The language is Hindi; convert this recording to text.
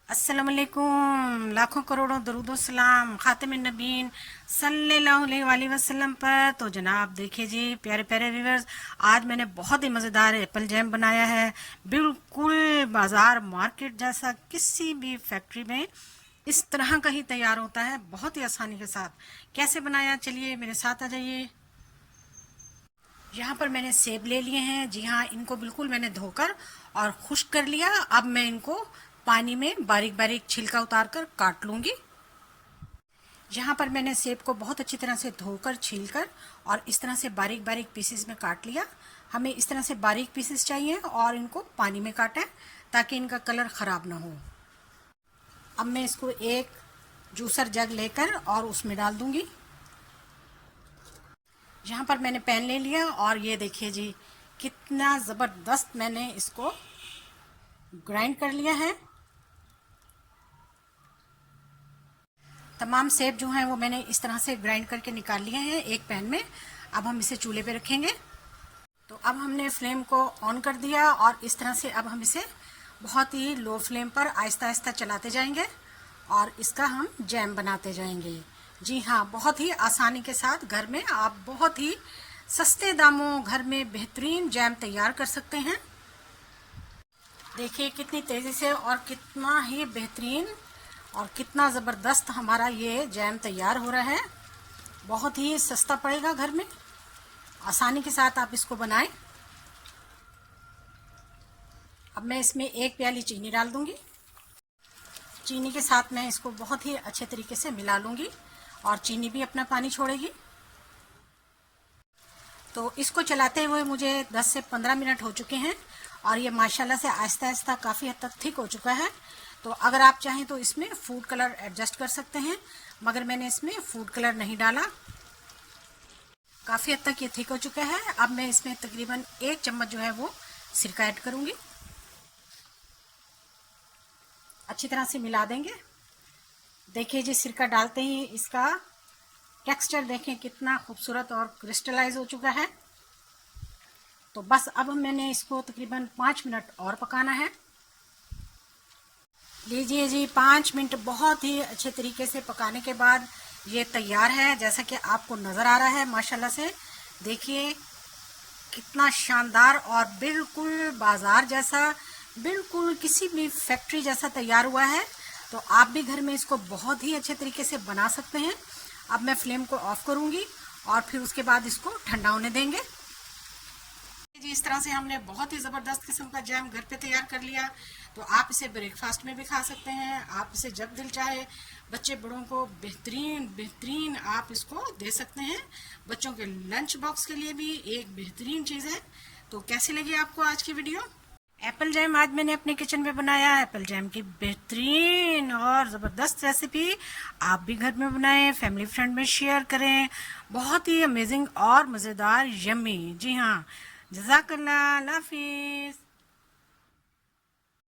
अस्सलाम वालेकुम, लाखों करोड़ों दरूद व सलाम खातिमुन नबीन सल्लल्लाहु अलैहि वसल्लम पर। तो जनाब देखिए जी प्यारे प्यारे व्यूअर्स, आज मैंने बहुत ही मज़ेदार एप्पल जैम बनाया है। बिल्कुल बाज़ार मार्केट जैसा, किसी भी फैक्ट्री में इस तरह का ही तैयार होता है, बहुत ही आसानी के साथ। कैसे बनाया, चलिए मेरे साथ आ जाइए। यहाँ पर मैंने सेब ले लिए हैं, जी हाँ, इनको बिल्कुल मैंने धोकर और खुश्क कर लिया। अब मैं इनको पानी में बारीक बारीक छिलका उतार कर काट लूँगी। यहाँ पर मैंने सेब को बहुत अच्छी तरह से धोकर छीलकर और इस तरह से बारीक बारीक पीसेस में काट लिया। हमें इस तरह से बारीक पीसेस चाहिए और इनको पानी में काटें ताकि इनका कलर ख़राब ना हो। अब मैं इसको एक जूसर जग लेकर और उसमें डाल दूँगी। यहाँ पर मैंने पैन ले लिया और ये देखिए जी कितना ज़बरदस्त मैंने इसको ग्राइंड कर लिया है। तमाम सेब जो हैं वो मैंने इस तरह से ग्राइंड करके निकाल लिए हैं एक पैन में। अब हम इसे चूल्हे पे रखेंगे। तो अब हमने फ्लेम को ऑन कर दिया और इस तरह से अब हम इसे बहुत ही लो फ्लेम पर आहिस्ता आहिस्ता चलाते जाएंगे और इसका हम जैम बनाते जाएंगे। जी हाँ, बहुत ही आसानी के साथ घर में आप बहुत ही सस्ते दामों घर में बेहतरीन जैम तैयार कर सकते हैं। देखिए कितनी तेज़ी से और कितना ही बेहतरीन और कितना ज़बरदस्त हमारा ये जैम तैयार हो रहा है। बहुत ही सस्ता पड़ेगा, घर में आसानी के साथ आप इसको बनाएं। अब मैं इसमें एक प्याली चीनी डाल दूंगी। चीनी के साथ मैं इसको बहुत ही अच्छे तरीके से मिला लूँगी और चीनी भी अपना पानी छोड़ेगी। तो इसको चलाते हुए मुझे 10 से 15 मिनट हो चुके हैं और ये माशाल्लाह से आहिस्ता आहिस्ता काफ़ी हद तक थिक हो चुका है। तो अगर आप चाहें तो इसमें फूड कलर एडजस्ट कर सकते हैं, मगर मैंने इसमें फूड कलर नहीं डाला। काफ़ी हद तक ये थिक हो चुका है। अब मैं इसमें तकरीबन 1 चम्मच जो है वो सिरका ऐड करूँगी। अच्छी तरह से मिला देंगे। देखिए जी सिरका डालते ही इसका टेक्सचर देखें कितना खूबसूरत और क्रिस्टलाइज हो चुका है। तो बस अब मैंने इसको तकरीबन 5 मिनट और पकाना है। लीजिए जी 5 मिनट बहुत ही अच्छे तरीके से पकाने के बाद ये तैयार है, जैसा कि आपको नज़र आ रहा है। माशाल्लाह से देखिए कितना शानदार और बिल्कुल बाज़ार जैसा, बिल्कुल किसी भी फैक्ट्री जैसा तैयार हुआ है। तो आप भी घर में इसको बहुत ही अच्छे तरीके से बना सकते हैं। अब मैं फ्लेम को ऑफ करूंगी और फिर उसके बाद इसको ठंडा होने देंगे। जी इस तरह से हमने बहुत ही ज़बरदस्त किस्म का जैम घर पे तैयार कर लिया। तो आप इसे ब्रेकफास्ट में भी खा सकते हैं, आप इसे जब दिल चाहे बच्चे बड़ों को बेहतरीन बेहतरीन आप इसको दे सकते हैं। बच्चों के लंच बॉक्स के लिए भी एक बेहतरीन चीज़ है। तो कैसी लगी आपको आज की वीडियो? एप्पल जैम आज मैंने अपने किचन में बनाया। एप्पल जैम की बेहतरीन और ज़बरदस्त रेसिपी आप भी घर में बनाएं, फैमिली फ्रेंड में शेयर करें। बहुत ही अमेजिंग और मज़ेदार यम्मी। जी हाँ, जज़ाकल्लाह, अल्लाह हाफिज़।